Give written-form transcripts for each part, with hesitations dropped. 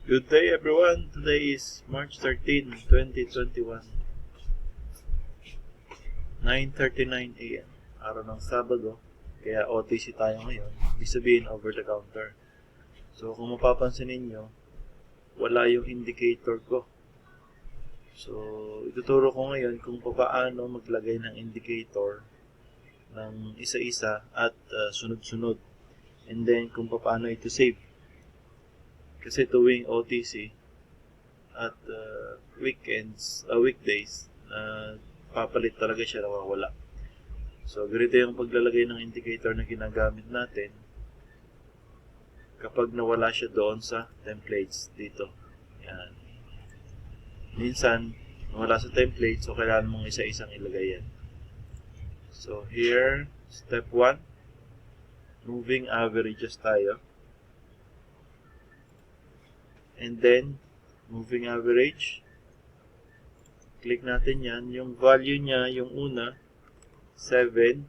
Good day everyone. Today is March 13, 2021. 9:39 a.m. Araw ng Sabado. Kaya OTC tayo ngayon. Ibig sabihin over the counter. So kung mapapansin ninyo, wala yung indicator ko. So ituturo ko ngayon kung paano maglagay ng indicator ng isa-isa at sunod-sunod. And then kung paano ito save. Kasi tuwing OTC at weekdays, papalit talaga siya, nawawala. So, ganito yung paglalagay ng indicator na ginagamit natin kapag nawala siya doon sa templates dito. Yan. Minsan, nawala sa templates, so kailangan mong isa-isang ilagay yan. So, here, step 1, moving averages tayo. And then, moving average. Click natin yan. Yung value niya, yung una, 7.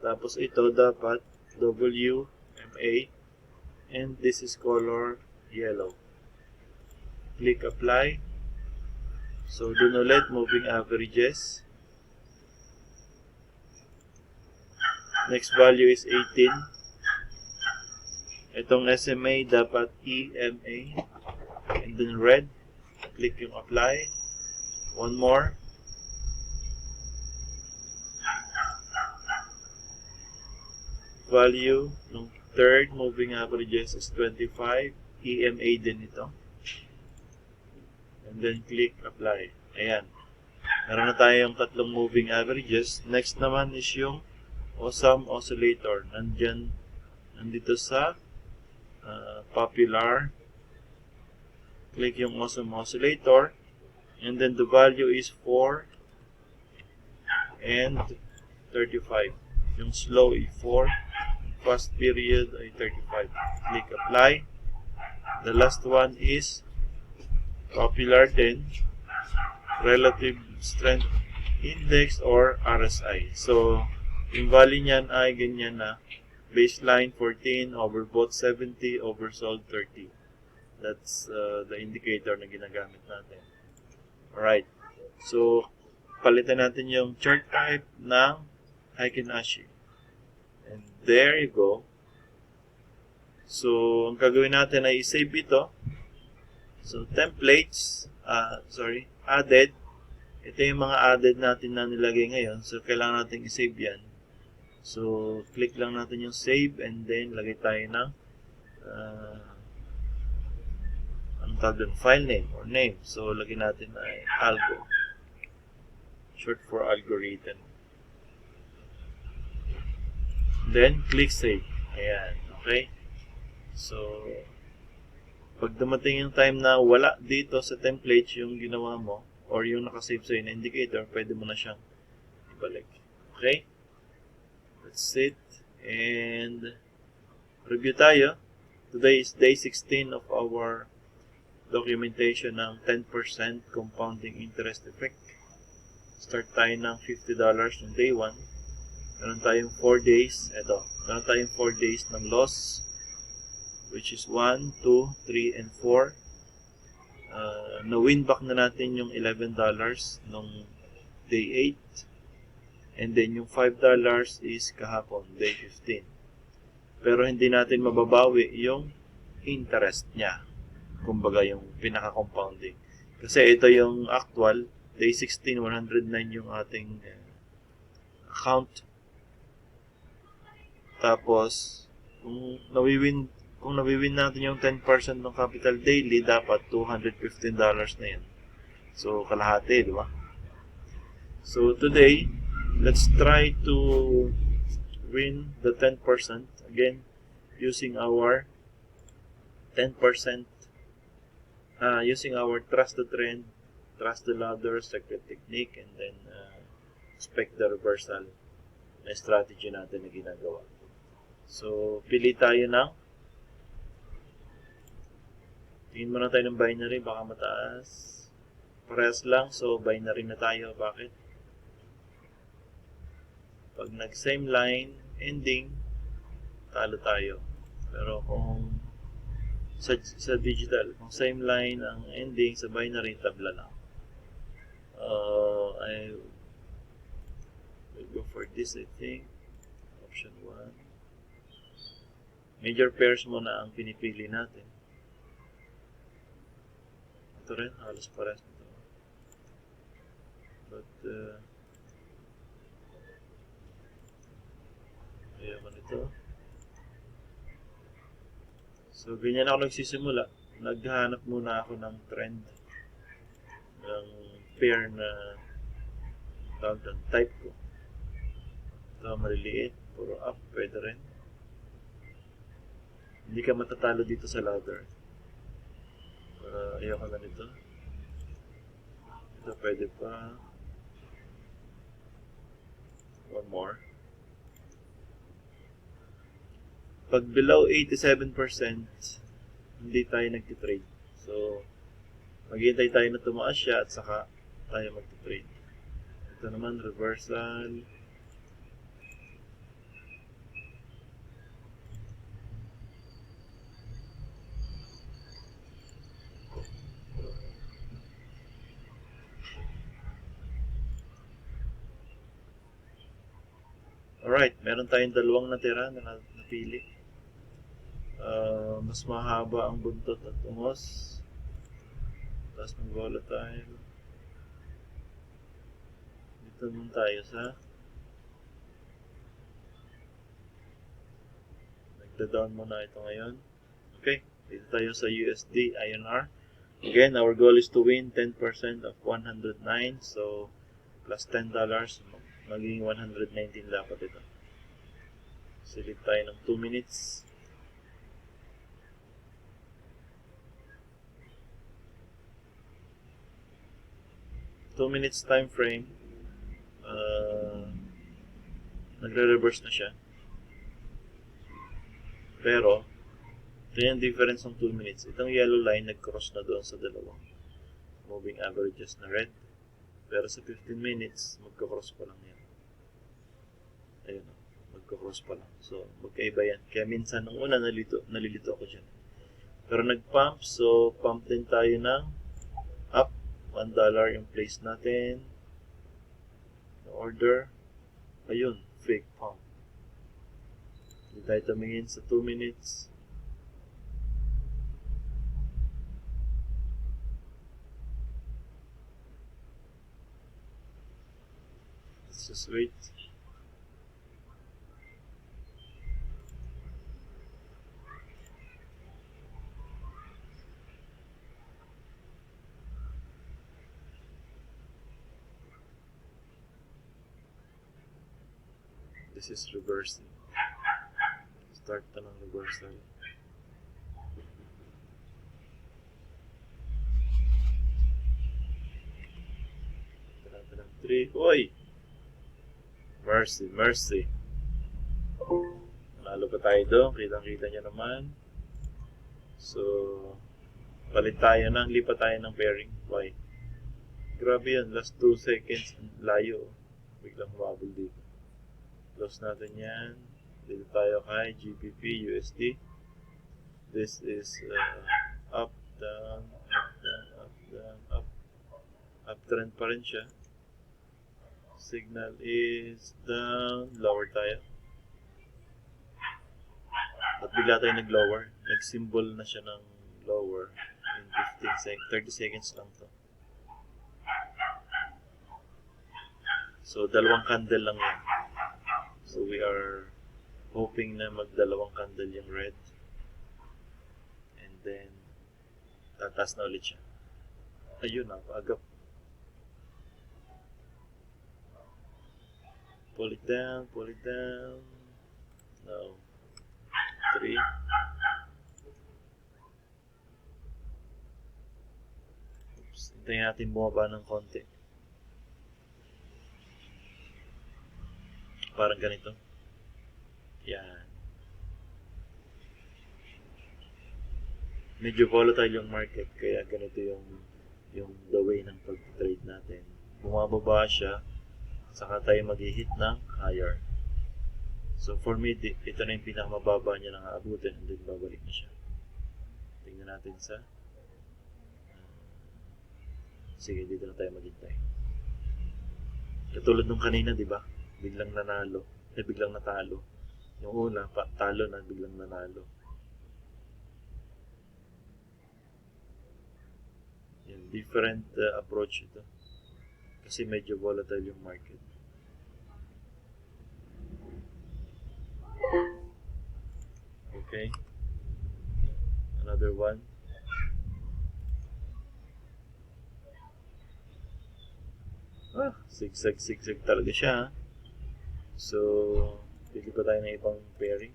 Tapos ito dapat WMA. And this is color yellow. Click apply. So, dun ulit, moving averages. Next value is 18. Itong SMA dapat EMA. And then red. Click yung apply. One more. Value ng third moving averages is 25. EMA din ito. And then click apply. Ayan. Meron na tayong tatlong moving averages. Next naman is yung awesome oscillator. Nandito sa popular. Click yung awesome oscillator. And then the value is 4 and 35. Yung slow ay 4. Fast period ay 35. Click apply. The last one is popular din. Relative Strength Index or RSI. So, yung value niyan ay ganyan na. Baseline 14, overbought 70, oversold 30. That's the indicator na ginagamit natin. Alright. So, palitan natin yung chart type ng Heiken Ashi. And there you go. So, ang gagawin natin ay i-save ito. So, templates, added. Ito yung mga added natin na nilagay ngayon. So, kailangan natin i-save yan. So, click lang natin yung save and then lagay tayo ng anong tawag doon? File name or name. So, lagay natin ay algo. Short for algorithm. Then, click save. Ayan. Okay? So, pag dumating yung time na wala dito sa template yung ginawa mo or yung nakasave sa'yo na indicator, pwede mo na siyang ibalik. Okay? That's it. And review tayo. Today is day 16 of our documentation ng 10% compounding interest effect. Start tayo ng $50 ng day 1. Meron tayong 4 days. Ito. Meron tayong 4 days ng loss, which is 1, 2, 3, and 4. Na-win back na natin yung $11 nung day 8. And then yung $5 is kahapon, day 15. Pero hindi natin mababawi yung interest niya. Kumbaga yung pinaka-compounding. Kasi ito yung actual, day 16, 109 yung ating account. Tapos, kung nawiwin natin yung 10% ng capital daily, dapat $215 na yan. So, kalahati, di ba? So, today, let's try to win the 10% again using our 10%, using our trust the trend, trust the ladder, secret technique, and then expect the reversal na strategy natin na ginagawa. So, pili tayo ng tingin muna tayo ng binary, baka mataas. Parehas lang, so binary na tayo. Bakit? Pag nag-same line, ending, talo tayo. Pero kung sa digital. Kung same line ang ending, sa binary, tabla lang. I will go for this, I think. Option 1. Major pairs muna ang pinipili natin. Ito rin, halos parehas nito. But, ayaw ito. So, ganyan ako nagsisimula. Naghahanap muna ako ng trend ng pair na tawag ng type ko. Ito, maliliit. Puro up, pwede rin. Hindi ka matatalo dito sa ladder. Ayoko na nito. Ito, pwede pa. One more. Pag below 87%, hindi tayo nagtitrade. So, maghihintay tayo na tumaas siya at saka tayo magtitrade. Ito naman, reversal. Alright, meron tayong dalawang natira na napili. Mas mahaba ang buntot at ungos. Tapos ng volatile. Dito naman tayo sa nagda-down muna ito ngayon. Okay, dito tayo sa USD INR. Again, our goal is to win 10% of 109. So, plus $10. Magiging 119 dapat ito. Select tayo ng 2 minutes. Two minutes time frame. Nagre-reverse na siya. Pero, ito yung difference ng 2 minutes. Itong yellow line nag-cross na doon sa dalawang moving averages na red. Pero sa 15 minutes, magka-cross pa lang yan. Ayun o, magka-cross pa lang. So, magkaiba yan. Kaya minsan, nung una, nalilito ako dyan. Pero nag-pump, so pump din tayo ng up. $1 yung place natin. Order. Ayun, fake pump. Hindi tayo tumingin sa 2 minutes. Let's just wait. This is reversing. Start na ng reversal. Ito ng 3. Uy! Mercy, mercy. Nalo pa tayo doon. Kitang-kita nyo naman. So, palit tayo ng, lipat tayo ng pairing. Why? Grabe yan. Last 2 seconds. Layo. Biglang humabol dito. Close natin yan. Dito tayo kay GBP USD. This is up, down, up, down, up, down, up. Uptrend pa rin siya. Signal is down. Lower tayo. At bigla tayo nag-lower. Nag-symbol na siya ng lower in 30 seconds lang to. So, dalawang candle lang yan. So, we are hoping na magdalawang candle yung red. And then, tatas na ulit siya. Ayun na, agap. Pull it down, pull it down. No. 3. Oops, hintayin natin bumaba ng konti. Parang ganito. Yan. Medyo volatile yung market, kaya ganito yung the way ng pag-trade natin. Bumababa siya, saka tayo mag-hit ng higher. So for me, ito na yung pinakamababa niya nang aabutin, and then babalik na siya. Tingnan natin sa sige, dito na tayo maghintay. Katulad nung kanina, di ba? Biglang nanalo. Biglang natalo. Yung una, talo na, biglang nanalo. Yan, different approach ito. Kasi medyo volatile yung market. Okay. Another one. Zigzag talaga siya. So, pili pa tayo ng ibang pairing.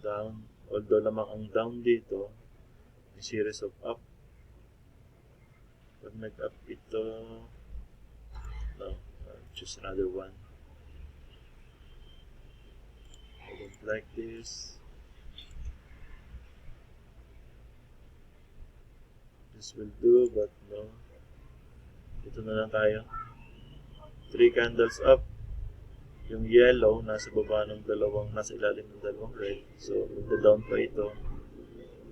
Down. Although lamang ang down dito, may series of up. Pag nag-up ito, no, choose another one. I don't like this. This will do, but no. Ito na lang tayo. 3 candles up. Yung yellow nasa baba ng dalawang, nasa ilalim ng dalawang red. So, magda-down pa ito.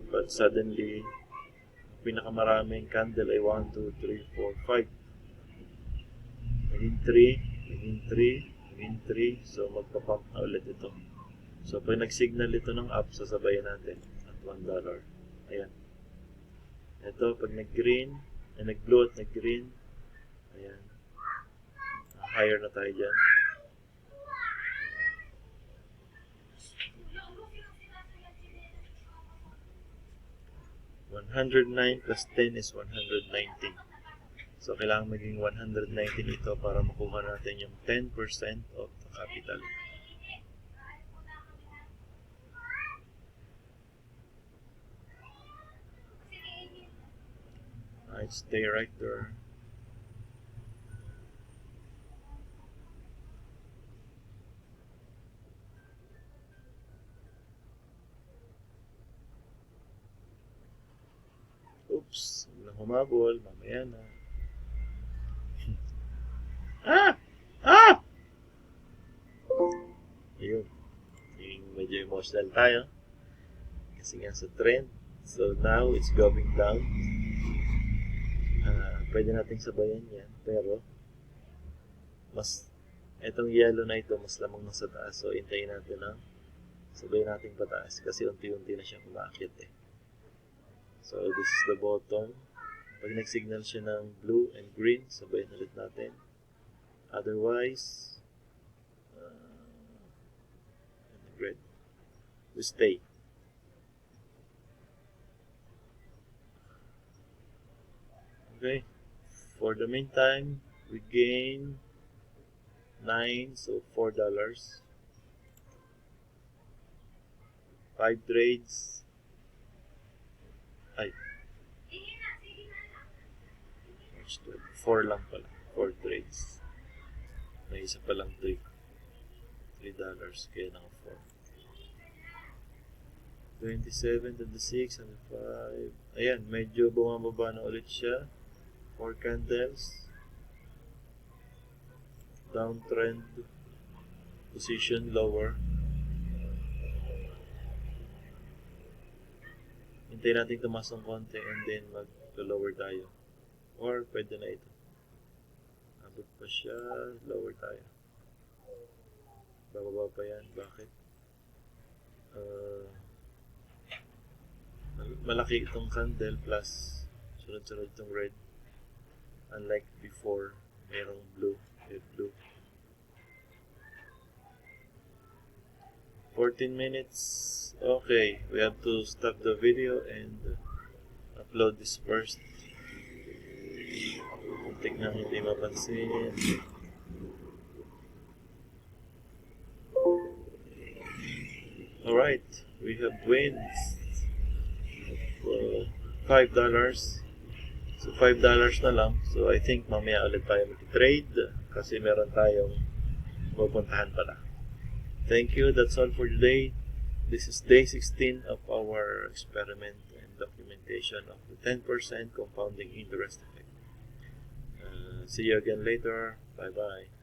But suddenly, pinakamaraming candle ay 1, 2, 3, 4, 5. Naging 3, naging 3, naging 3. So, magpapump na ulit ito. So, pag nag-signal ito ng up, sasabayan natin at $1. Ayan. Ito, pag nag-green, ay nag-blue at nag-green, ayan. Higher na tayo dyan. $109 plus 10 is 119. So, kailangan maging 119 ito para makuha natin yung 10% of the capital. Alright, stay right there. Oops, huwag lang humabol, mamaya na. Ayun, yung medyo emotional tayo kasi nga sa trend. So now it's going down. Pwede nating sabayan yan, pero mas etong yellow na ito mas lamang nasa taas. So hintayin natin na sabayan natin pataas kasi unti-unti na siya kumakit eh. So, this is the bottom. Pag nag-signal siya ng blue and green, sabayin ulit natin. Otherwise, red. We stay. Okay. For the meantime, we gain 9, so $4. 5 trades. 4 lang pala. 4 trades. May isa pa lang $3. Kaya naka 4. 27, 26, and 5. Ayan, medyo bumababa na ulit siya. 4 candles. Downtrend. Position lower. Hintayin natin tumas ng konti and then mag-lower tayo. Or pwede na ito. Abot pa siya, lower tayo. Bababa pa yan. Bakit? Malaki itong candle plus sunod-sunod itong red. Unlike before, mayroong blue. Red blue. 14 minutes. Okay, we have to stop the video and upload this first. Muntik na hindi mapansin. Alright, we have wins of $5. So $5 na lang. So I think mamaya ulit tayo mag-trade kasi meron tayong pupuntahan pala. Thank you. That's all for today. This is day 16 of our experiment and documentation of the 10% compounding interest effect. See you again later. Bye-bye.